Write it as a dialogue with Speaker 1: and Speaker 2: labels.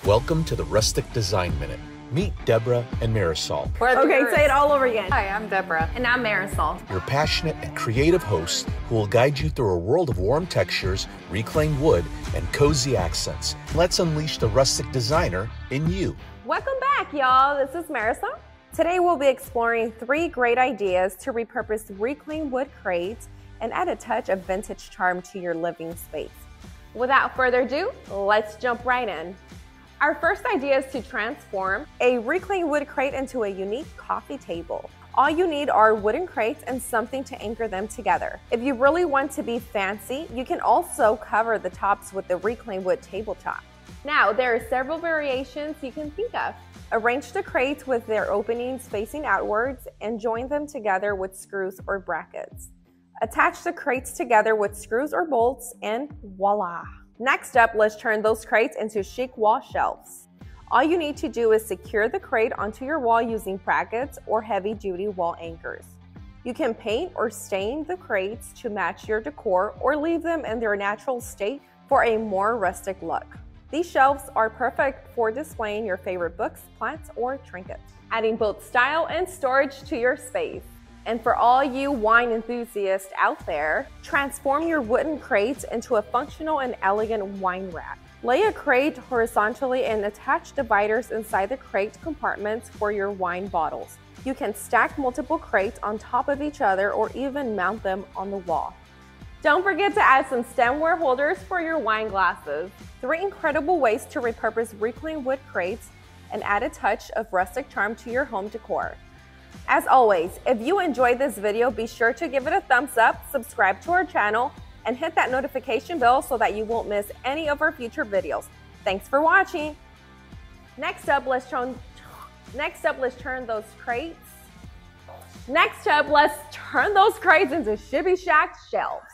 Speaker 1: Welcome to the Rustic Design Minute. Meet Deborah and Marisol.
Speaker 2: Okay, say it all over again.
Speaker 3: Hi, I'm Deborah.
Speaker 2: And I'm Marisol.
Speaker 1: Your passionate and creative hosts who will guide you through a world of warm textures, reclaimed wood, and cozy accents. Let's unleash the rustic designer in you.
Speaker 2: Welcome back, y'all. This is Marisol. Today we'll be exploring 3 great ideas to repurpose reclaimed wood crates and add a touch of vintage charm to your living space. Without further ado, let's jump right in. Our first idea is to transform a reclaimed wood crate into a unique coffee table. All you need are wooden crates and something to anchor them together. If you really want to be fancy, you can also cover the tops with the reclaimed wood tabletop. Now, there are several variations you can think of. Arrange the crates with their openings facing outwards and join them together with screws or brackets. Attach the crates together with screws or bolts and voila! Next up, let's turn those crates into chic wall shelves. All you need to do is secure the crate onto your wall using brackets or heavy-duty wall anchors. You can paint or stain the crates to match your decor or leave them in their natural state for a more rustic look. These shelves are perfect for displaying your favorite books, plants, or trinkets, adding both style and storage to your space. And for all you wine enthusiasts out there, transform your wooden crates into a functional and elegant wine rack. Lay a crate horizontally and attach dividers inside the crate compartments for your wine bottles. You can stack multiple crates on top of each other or even mount them on the wall. Don't forget to add some stemware holders for your wine glasses. 3 incredible ways to repurpose reclaimed wood crates and add a touch of rustic charm to your home decor. As always, if you enjoyed this video, be sure to give it a thumbs up, subscribe to our channel, and hit that notification bell so that you won't miss any of our future videos. Thanks for watching. Next up, let's turn those crates into Shibby Shack shelves.